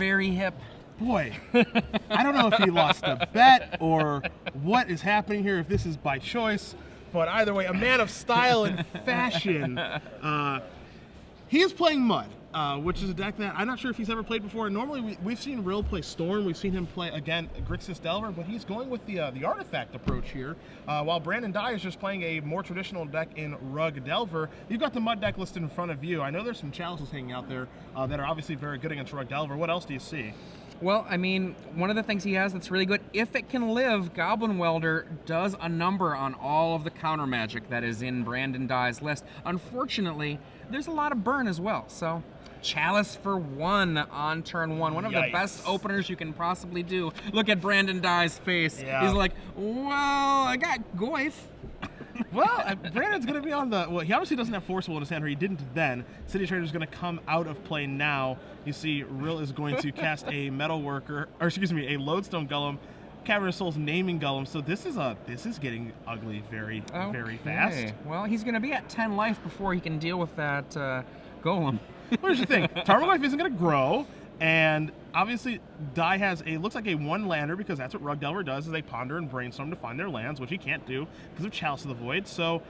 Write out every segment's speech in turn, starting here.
very hip. Boy, I don't know if he lost a bet or what is happening here, if this is by choice, but either way, a man of style and fashion. He is playing Mud, which is a deck that I'm not sure if he's ever played before. Normally, we've seen Rill play Storm. We've seen him play, again, Grixis Delver, but he's going with the Artifact approach here. While Brandon Dye is just playing a more traditional deck in Rug Delver, you've got the Mud deck listed in front of you. I know there's some Chalices hanging out there that are obviously very good against Rug Delver. What else do you see? Well, I mean, one of the things he has that's really good, if it can live, Goblin Welder does a number on all of the counter magic that is in Brandon Dye's list. Unfortunately, there's a lot of burn as well, so Chalice for 1 on turn 1. One of the best openers you can possibly do. Look at Brandon Dye's face. Yeah. He's like, well, I got Goyf. Well, Brandon's going to be on the... Well, he obviously doesn't have Forcible in his hand, or he didn't then. City Trader's going to come out of play now. You see, Rill is going to cast a Metalworker, or excuse me, a Lodestone Golem, Cavernous Souls naming Golem. So this is getting ugly very fast. Well, he's going to be at 10 life before he can deal with that Golem. Here's the thing. Tarmogoyf isn't going to grow, and obviously Dye has looks like a 1-lander, because that's what Rug Delver does, is they ponder and brainstorm to find their lands, which he can't do because of Chalice of the Void. So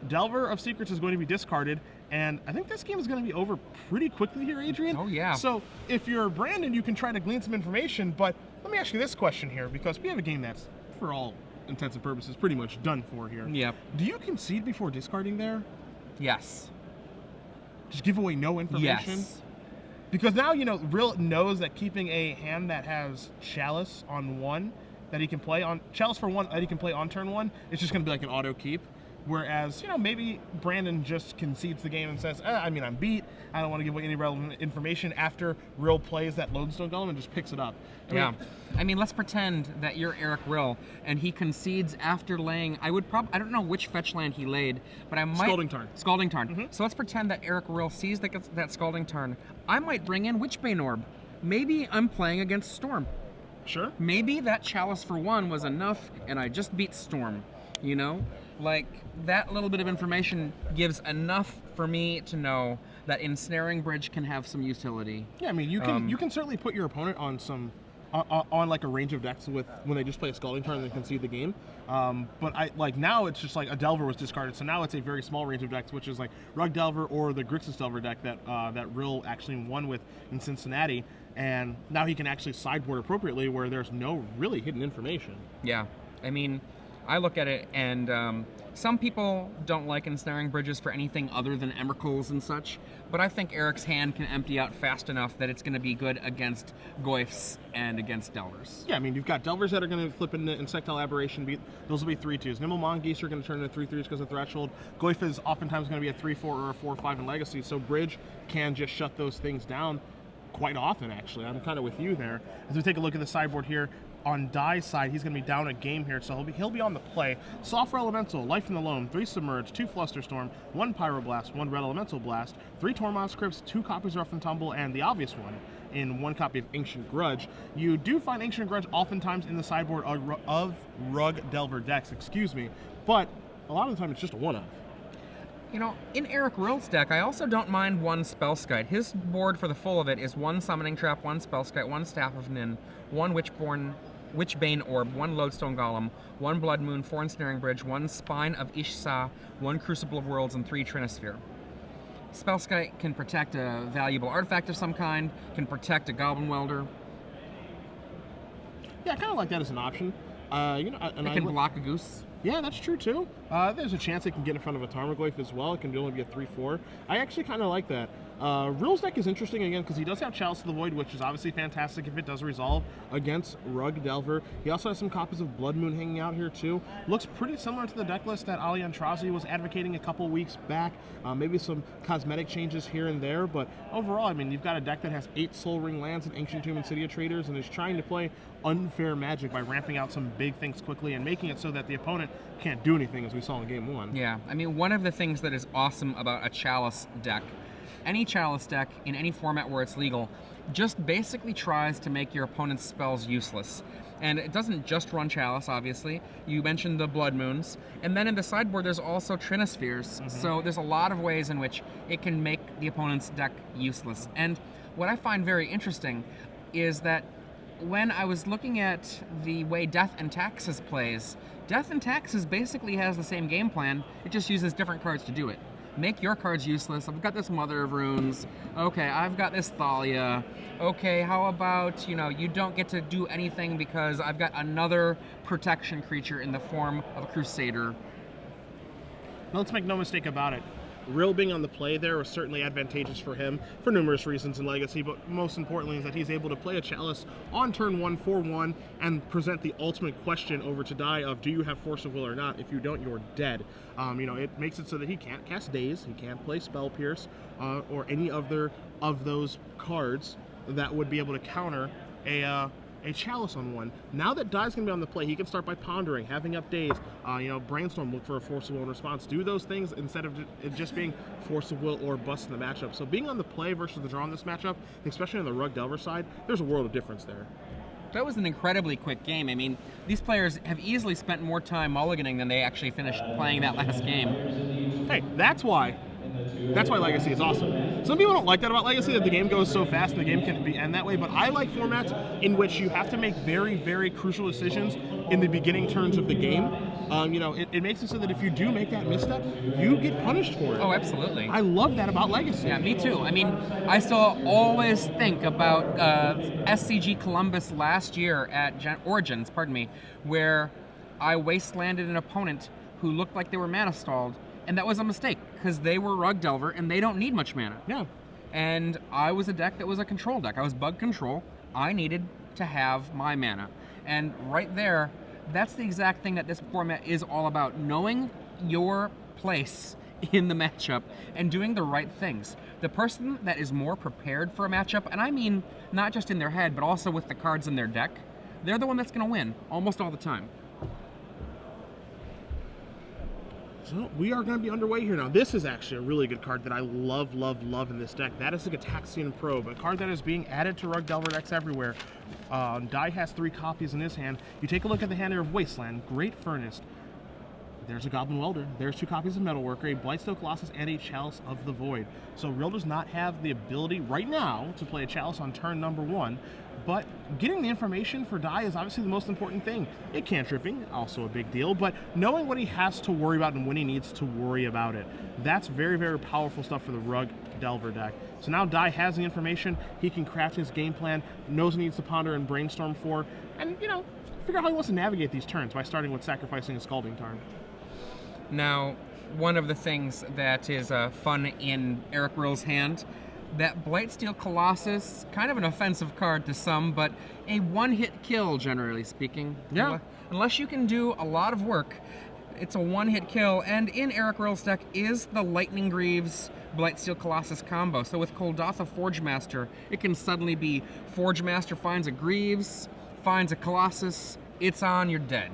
Delver of Secrets is going to be discarded, and I think this game is going to be over pretty quickly here, Adrian. Oh, yeah. So if you're Brandon, you can try to glean some information, but let me ask you this question here, because we have a game that's, for all intents and purposes, pretty much done for here. Yep. Do you concede before discarding there? Yes. Just give away no information? Yes. Because now, Rill knows that keeping a hand that has Chalice on 1 that he can play on, Chalice for 1 that he can play on turn 1, it's just going to be like an auto keep. Whereas, maybe Brandon just concedes the game and says, I'm beat. I don't want to give away any relevant information, after Rill plays that Lodestone Golem and just picks it up. I mean, let's pretend that you're Eric Rill and he concedes after laying, I don't know which fetch land he laid, but I might... Scalding Tarn. Mm-hmm. So let's pretend that Eric Rill sees that Scalding Tarn. I might bring in Witchbane Orb. Maybe I'm playing against Storm. Sure. Maybe that Chalice for 1 was enough and I just beat Storm, Like, that little bit of information gives enough for me to know that Ensnaring Bridge can have some utility. Yeah, I mean, you can certainly put your opponent on some on like a range of decks with when they just play a Scalding Tarn and they concede the game. But now it's just like a Delver was discarded, so now it's a very small range of decks, which is like Rug Delver or the Grixis Delver deck that Rill actually won with in Cincinnati, and now he can actually sideboard appropriately where there's no really hidden information. Yeah, I mean, I look at it, and some people don't like Ensnaring Bridges for anything other than Emrakuls and such, but I think Eric's hand can empty out fast enough that it's going to be good against Goyfs and against Delvers. Yeah, I mean, you've got Delvers that are going to flip into Insectile Aberration. Those will be 3/2s. Nimble Mongoose are going to turn into 3/3s because of Threshold. Goyf is oftentimes going to be a 3/4 or a 4/5 in Legacy, so Bridge can just shut those things down quite often, actually. I'm kind of with you there. As we take a look at the sideboard here, on Dye's side, he's going to be down a game here, so he'll be on the play. Soft Elemental, Life in the Loam, 3 Submerge, 2 Flusterstorm, 1 Pyroblast, 1 Red Elemental Blast, 3 Tormod's Crypts, 2 copies of Rough and Tumble, and the obvious one in 1 copy of Ancient Grudge. You do find Ancient Grudge oftentimes in the sideboard of Rug Delver decks, but a lot of the time it's just a one-off. In Eric Rill's deck, I also don't mind 1 Spellskite. His board for the full of it is 1 Summoning Trap, 1 Spellskite, 1 Staff of Nin, 1 Witchbane Orb, 1 Lodestone Golem, 1 Blood Moon, 4 Ensnaring Bridge, 1 Spine of Ishsa, 1 Crucible of Worlds, and 3 Trinisphere. Spellskite can protect a valuable artifact of some kind, can protect a Goblin Welder. Yeah, I kind of like that as an option. It can block a Goose. Yeah, that's true too. There's a chance it can get in front of a Tarmogoyf as well. It can only be a 3/4. I actually kind of like that. Rill's deck is interesting again because he does have Chalice of the Void, which is obviously fantastic if it does resolve against Rug Delver. He also has some copies of Blood Moon hanging out here too. Looks pretty similar to the deck list that Ali Antrazi was advocating a couple weeks back. Maybe some cosmetic changes here and there, but overall, I mean, you've got a deck that has 8 Soul Ring lands and Ancient Tomb and City of Traders and is trying to play unfair magic by ramping out some big things quickly and making it so that the opponent can't do anything, as we saw in game 1. Yeah, I mean, one of the things that is awesome about a Chalice deck, any Chalice deck in any format where it's legal, just basically tries to make your opponent's spells useless. And it doesn't just run Chalice, obviously. You mentioned the Blood Moons. And then in the sideboard, there's also Trinispheres. Mm-hmm. So there's a lot of ways in which it can make the opponent's deck useless. And what I find very interesting, is that when I was looking at the way Death and Taxes plays, Death and Taxes basically has the same game plan, it just uses different cards to do it. Make your cards useless. I've got this Mother of Runes. Okay, I've got this Thalia. Okay, how about, you don't get to do anything because I've got another protection creature in the form of a Crusader. Now, let's make no mistake about it. Rill being on the play there was certainly advantageous for him for numerous reasons in Legacy, but most importantly is that he's able to play a Chalice on turn 1 for 1 and present the ultimate question over to Dai of, do you have Force of Will or not? If you don't, you're dead. It makes it so that he can't cast Daze, he can't play Spell Pierce, or any other of those cards that would be able to counter a Chalice on one. Now that Dai's going to be on the play, he can start by pondering, having up Daze, brainstorm, look for a Force of Will in response, do those things instead of it just being Force of Will or bust in the matchup. So being on the play versus the draw in this matchup, especially on the Rug Delver side, there's a world of difference there. That was an incredibly quick game. I mean, these players have easily spent more time mulliganing than they actually finished playing that last game. Hey, that's why Legacy is awesome. Some people don't like that about Legacy, that the game goes so fast and the game can end that way, but I like formats in which you have to make very, very crucial decisions in the beginning turns of the game. It makes it so that if you do make that misstep, you get punished for it. Oh, absolutely. I love that about Legacy. Yeah, me too. I mean, I still always think about SCG Columbus last year at Origins, where I wastelanded an opponent who looked like they were mana stalled, and that was a mistake, because they were Rug Delver, and they don't need much mana. Yeah. And I was a deck that was a control deck. I was bug control. I needed to have my mana. And right there, that's the exact thing that this format is all about. Knowing your place in the matchup and doing the right things. The person that is more prepared for a matchup, and I mean not just in their head, but also with the cards in their deck, they're the one that's going to win almost all the time. So we are going to be underway here now. This is actually a really good card that I love in this deck. That is the Gitaxian Probe, a card that is being added to Rug Delver decks everywhere. Dai has 3 copies in his hand. You take a look at the hand there of Wasteland, Great Furnace. There's a Goblin Welder. There's 2 copies of Metalworker, a Blightsteel Colossus, and a Chalice of the Void. So Rill does not have the ability right now to play a Chalice on turn number 1. But getting the information for Dai is obviously the most important thing. It cantripping, also a big deal, but knowing what he has to worry about and when he needs to worry about it. That's very, very powerful stuff for the Rug Delver deck. So now Dai has the information, he can craft his game plan, knows he needs to ponder and brainstorm for, and, figure out how he wants to navigate these turns by starting with sacrificing a Scalding Tarn. Now, one of the things that is fun in Eric Rill's hand, that Blightsteel Colossus, kind of an offensive card to some, but a one-hit kill, generally speaking. Yeah. Unless you can do a lot of work, it's a one-hit kill, and in Eric Rill's deck is the Lightning Greaves Blightsteel Colossus combo. So with Koldatha Forgemaster, it can suddenly be Forgemaster finds a Greaves, finds a Colossus, it's on, you're dead.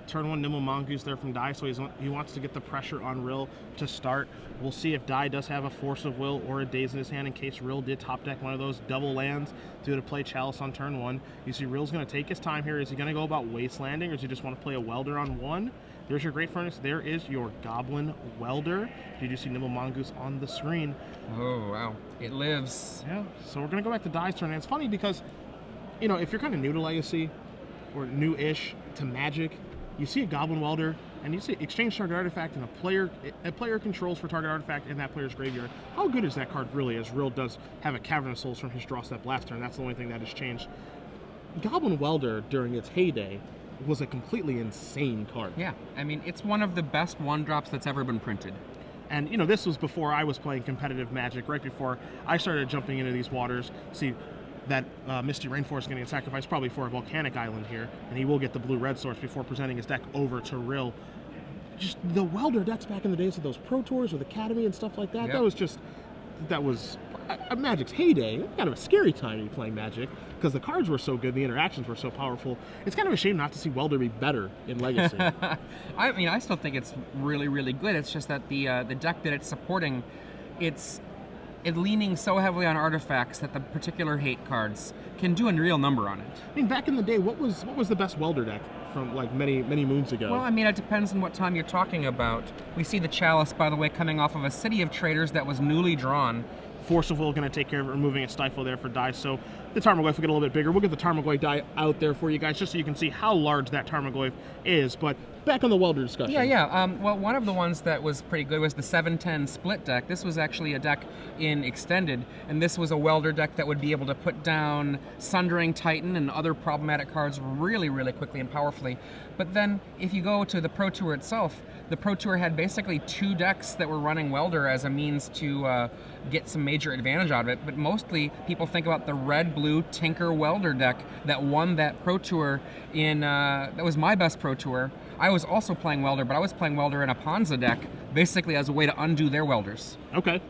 Turn 1 Nimble Mongoose there from Dai, so he wants to get the pressure on Rill to start. We'll see if Dai does have a Force of Will or a Daze in his hand in case Rill did top deck one of those double lands to play Chalice on turn 1. You see Rill's going to take his time here. Is he going to go about Wastelanding, or does he just want to play a Welder on 1? There's your Great Furnace. There is your Goblin Welder. Did you see Nimble Mongoose on the screen? Oh, wow. It lives. Yeah, so we're going to go back to Dai's turn. And it's funny because, if you're kind of new to Legacy or new-ish to Magic, you see a Goblin Welder, and you see exchange target artifact, and a player controls for target artifact in that player's graveyard. How good is that card really, as Rill does have a Cavern of Souls from his draw step last turn? That's the only thing that has changed. Goblin Welder, during its heyday, was a completely insane card. Yeah, I mean, it's one of the best one-drops that's ever been printed. And, this was before I was playing competitive Magic, right before I started jumping into these waters. See, that Misty Rainforest is going to get sacrificed probably for a Volcanic Island here, and he will get the blue-red source before presenting his deck over to Rill. Just the Welder decks back in the days of those Pro Tours with Academy and stuff like that, yep. that was a Magic's heyday. Kind of a scary time to be playing Magic, because the cards were so good, the interactions were so powerful. It's kind of a shame not to see Welder be better in Legacy. I mean, I still think it's really, really good. It's just that the deck that it's supporting, it's leaning so heavily on artifacts that the particular hate cards can do a real number on it. I mean, back in the day, what was the best Welder deck from like many moons ago? Well, I mean, it depends on what time you're talking about. We see the Chalice, by the way, coming off of a City of Traders that was newly drawn Force of Will going to take care of it, removing a Stifle there for die. So the Tarmogoyf will get a little bit bigger. We'll get the Tarmogoyf die out there for you guys just so you can see how large that Tarmogoyf is. But back on the Welder discussion. Yeah. Well, one of the ones that was pretty good was the 7-10 split deck. This was actually a deck in Extended, and this was a Welder deck that would be able to put down Sundering Titan and other problematic cards really, really quickly and powerfully. But then if you go to the Pro Tour itself, the Pro Tour had basically 2 decks that were running Welder as a means to get some major advantage out of it, but mostly people think about the red-blue Tinker Welder deck that won that Pro Tour that was my best Pro Tour. I was also playing Welder, but I was playing Welder in a Ponza deck, basically as a way to undo their Welders. Okay.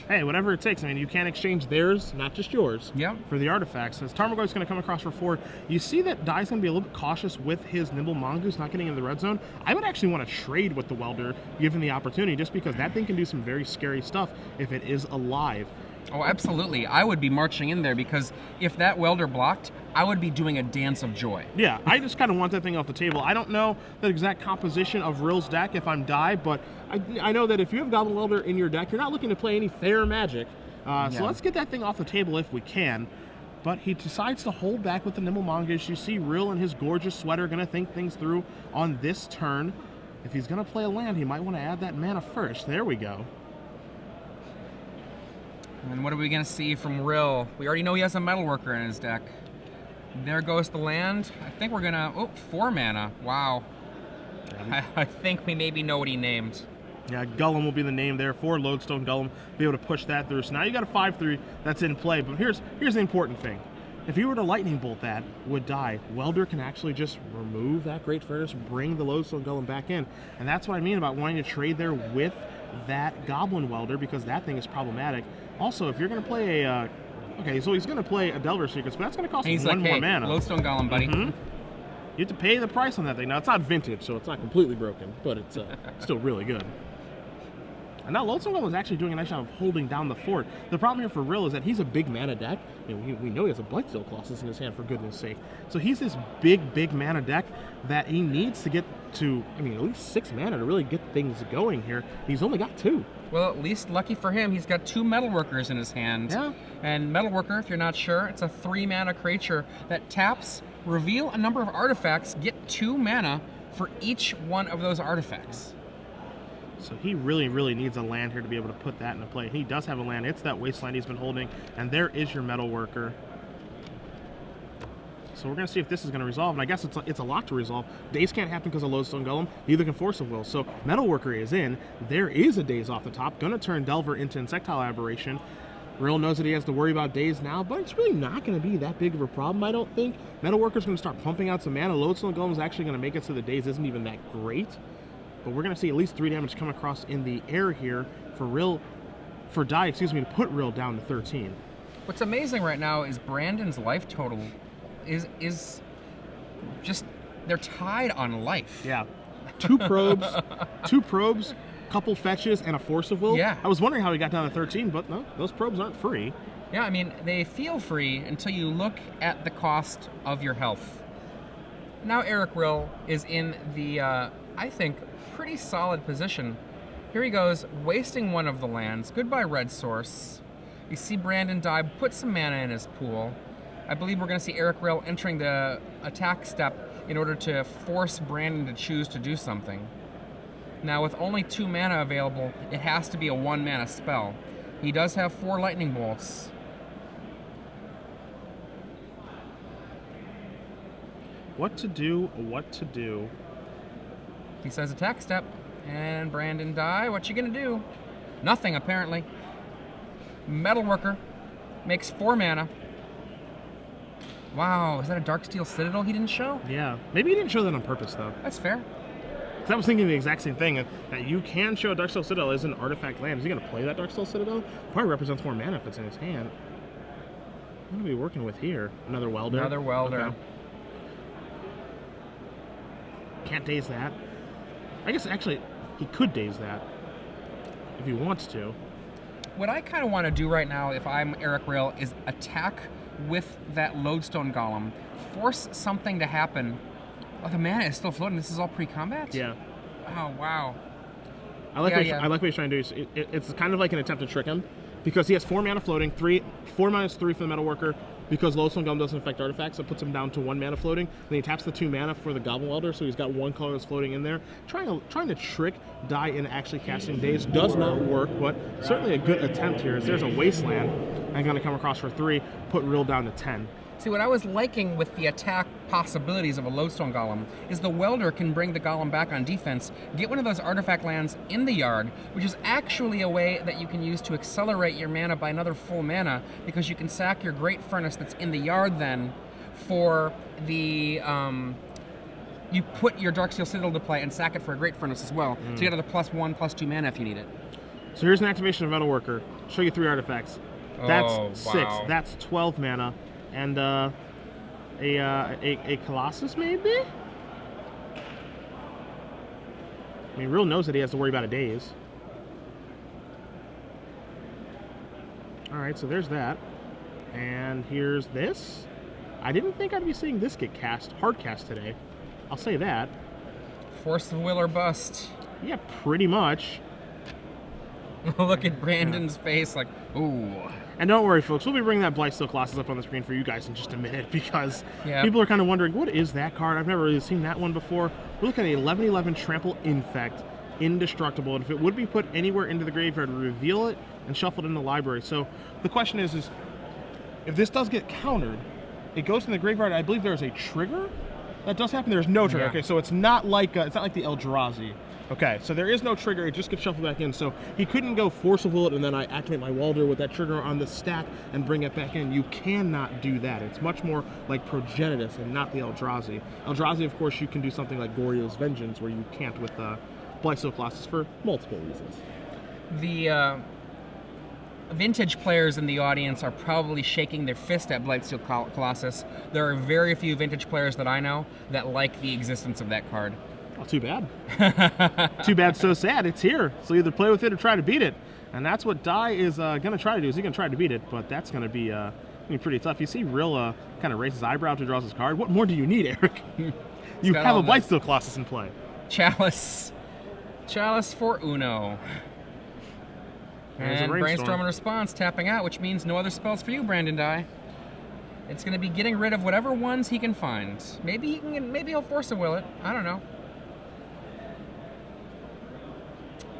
Hey, whatever it takes. I mean, you can't exchange theirs, not just yours, for the artifacts. As Tarmogoyf's going to come across for 4, you see that Dai's going to be a little bit cautious with his Nimble Mongoose not getting into the red zone. I would actually want to trade with the Welder, given the opportunity, just because that thing can do some very scary stuff if it is alive. Oh, absolutely. I would be marching in there because if that Welder blocked, I would be doing a dance of joy. Yeah, I just kind of want that thing off the table. I don't know the exact composition of Rill's deck if I'm Dai, but I know that if you have Goblin Welder in your deck, you're not looking to play any fair magic. So let's get that thing off the table if we can. But he decides to hold back with the Nimble Mongoose. You see Rill and his gorgeous sweater going to think things through on this turn. If he's going to play a land, he might want to add that mana first. There we go. And what are we going to see from Rill? We already know he has a Metalworker in his deck. There goes the land. I think we're going to... Oh, 4 mana. Wow. I think we maybe know what he named. Yeah, Gullum will be the name there for Lodestone Gullum. Be able to push that through. So now you got a 5/3 that's in play. But here's the important thing. If you were to Lightning Bolt that, would die, Welder can actually just remove that Great Furnace, bring the Lodestone Golem back in. And that's what I mean about wanting to trade there with that Goblin Welder, because that thing is problematic. Also, if you're going to play a... okay, so he's going to play a Delver Secrets, but that's going to cost him one more mana. Lodestone Golem, buddy. You have to pay the price on that thing. Now, it's not vintage, so it's not completely broken, but it's still really good. And now Lodestone Golem is actually doing a nice job of holding down the fort. The problem here for Rill is that he's a big mana deck. You know, we know he has a Blightsteel Colossus in his hand, for goodness sake. So he's this big mana deck that he needs to get to, I mean, at least 6 mana to really get things going here. He's only got 2. Well, at least lucky for him, he's got 2 Metalworkers in his hand. Yeah. And Metalworker, if you're not sure, it's a 3 mana creature that taps, reveal a number of artifacts, get 2 mana for each one of those artifacts. So he really needs a land here to be able to put that into play. He does have a land. It's that Wasteland he's been holding, and there is your Metalworker. So we're going to see if this is going to resolve, and I guess it's a lot to resolve. Daze can't happen because of Lodestone Golem. Neither can Force of Will. So Metalworker is in. There is a Daze off the top. Going to turn Delver into Insectile Aberration. Rill knows that he has to worry about Daze now, but it's really not going to be that big of a problem, I don't think. Metalworker's going to start pumping out some mana. Lodestone Golem is actually going to make it so the Daze isn't even that great. But we're going to see at least 3 damage come across in the air here for Dai, to put Rill down to 13. What's amazing right now is Brandon's life total is just, they're tied on life. Yeah. 2 probes, couple fetches, and a Force of Will. Yeah. I was wondering how he got down to 13, but no, those probes aren't free. Yeah, I mean, they feel free until you look at the cost of your health. Now Eric Rill is in the, I think, pretty solid position. Here he goes, wasting one of the lands. Goodbye, Red Source. You see Brandon die, put some mana in his pool. I believe we're going to see Eric Rill entering the attack step in order to force Brandon to choose to do something. Now, with only 2 mana available, it has to be a 1 mana spell. He does have 4 lightning bolts. What to do? He says attack step, and Brandon die. What you gonna do? Nothing, apparently. Metalworker makes 4 mana. Wow, is that a Darksteel Citadel he didn't show? Yeah, maybe he didn't show that on purpose, though. That's fair. Because I was thinking the exact same thing, that you can show a Darksteel Citadel as an artifact land. Is he going to play that Darksteel Citadel? Probably represents more mana if it's in his hand. What are we working with here? Another Welder? Another Welder. Okay. Can't Daze that. I guess, actually, he could Daze that if he wants to. What I kind of want to do right now, if I'm Eric Rill, is attack with that Lodestone Golem. Force something to happen. Oh, the mana is still floating. This is all pre-combat? Yeah. Oh, wow. I like what he's trying to do. It's kind of like an attempt to trick him. because he has 4 mana floating, 4 minus 3 for the Metalworker. Because Lodestone Golem doesn't affect artifacts, it puts him down to 1 mana floating. Then he taps the 2 mana for the Goblin Welder, so he's got 1 colorless floating in there. Trying to trick Dai into actually casting Daze does not work, but certainly a good attempt here. As there's a Wasteland, I'm going to come across for 3, put Rill down to 10. See, what I was liking with the attack possibilities of a Lodestone Golem is the Welder can bring the Golem back on defense, get one of those artifact lands in the yard, which is actually a way that you can use to accelerate your mana by another full mana, because you can sack your Great Furnace that's in the yard then for the... you put your Darksteel Citadel to play and sack it for a Great Furnace as well, so you get another +1/+2 mana if you need it. So here's an activation of Metalworker. Show you 3 artifacts. That's 6. That's 12 mana. And a Colossus, maybe? I mean, Rill knows that he has to worry about a Daze. Alright, so there's that. And here's this. I didn't think I'd be seeing this get hard cast today. I'll say that. Force of will or bust. Yeah, pretty much. Look at Brandon's face like, ooh. And don't worry, folks, we'll be bringing that Blightsteel Colossus up on the screen for you guys in just a minute, because people are kind of wondering, what is that card? I've never really seen that one before. We're looking at a 11/11 Trample Infect, indestructible, and if it would be put anywhere into the graveyard, reveal it and shuffle it in the library. So the question is if this does get countered, it goes in the graveyard. I believe there's a trigger. That does happen. There's no trigger. Okay, so it's not like the Eldrazi. Okay, so there is no trigger, it just gets shuffled back in. So he couldn't go Force of Will it and then I activate my Welder with that trigger on the stack and bring it back in. You cannot do that. It's much more like Progenitus and not the Eldrazi. Eldrazi, of course, you can do something like Goryo's Vengeance, where you can't with Blightsteel Colossus for multiple reasons. The vintage players in the audience are probably shaking their fist at Blightsteel Colossus. There are very few vintage players that I know that like the existence of that card. Well, too bad. Too bad, so sad. It's here. So either play with it or try to beat it. And that's what Dai is going to try to do. Is he's going to try to beat it, but that's going to be pretty tough. You see Rill kind of raise his eyebrow to draw his card. What more do you need, Eric? You have a Blightsteel Colossus in play. Chalice. Chalice for Uno. And Brainstorm in response, tapping out, which means no other spells for you, Brandon Dai. It's going to be getting rid of whatever ones he can find. Maybe he'll Force a Will it. I don't know.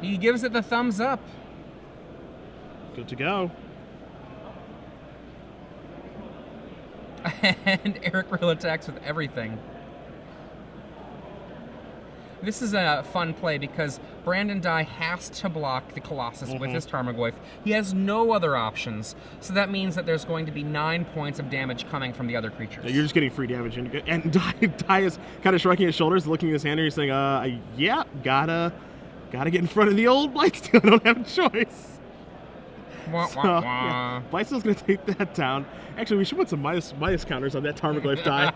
He gives it the thumbs up. Good to go. And Eric Rill attacks with everything. This is a fun play because Brandon Dai has to block the Colossus with his Tarmogoyf. He has no other options, so that means that there's going to be 9 points of damage coming from the other creatures. Yeah, you're just getting free damage, and Dai is kind of shrugging his shoulders, looking at his hand, and he's saying, yeah, gotta get in front of the old Blightsteel. I don't have a choice. Yeah, Blightsteel's going to take that down. Actually, we should put some minus counters on that Tarmogoyf Dai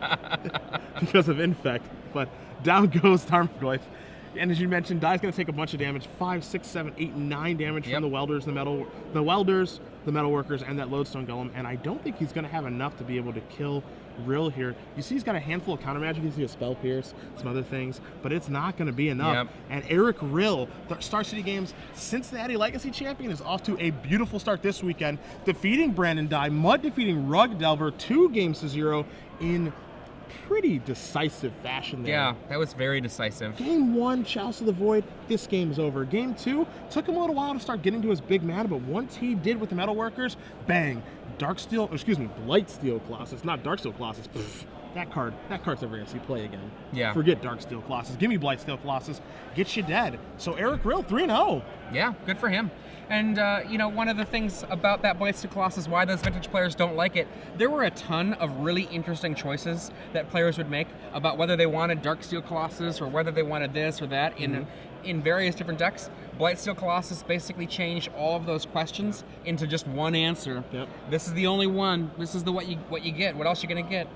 because of Infect. But down goes Tarmogoyf. And as you mentioned, Dai's going to take a bunch of damage. 5, 6, 7, 8, 9 damage from the Welders, the Metalworkers, and that Lodestone Golem. And I don't think he's going to have enough to be able to kill Rill here. You see he's got a handful of counter magic. You see a Spell Pierce, some other things, but it's not going to be enough. And Eric Rill, the Star City Games Cincinnati Legacy Champion, is off to a beautiful start this weekend, defeating Brandon Dai, defeating Rug Delver 2-0 in pretty decisive fashion there. Yeah, that was very decisive. Game 1, Chalice of the Void, this game's over. Game 2, took him a little while to start getting to his big mana, but once he did with the Metalworkers, bang, Blightsteel Colossus, not Darksteel Colossus. Pfft, that card's never going to see play again. Yeah. Forget Darksteel Colossus. Give me Blightsteel Colossus. Get you dead. So Eric Rill, 3-0. Yeah, good for him. And, one of the things about that Blightsteel Colossus, why those vintage players don't like it, there were a ton of really interesting choices that players would make about whether they wanted Darksteel Colossus or whether they wanted this or that in various different decks. Blightsteel Colossus basically changed all of those questions into just one answer. Yep. This is the only one. This is what you get. What else are you going to get?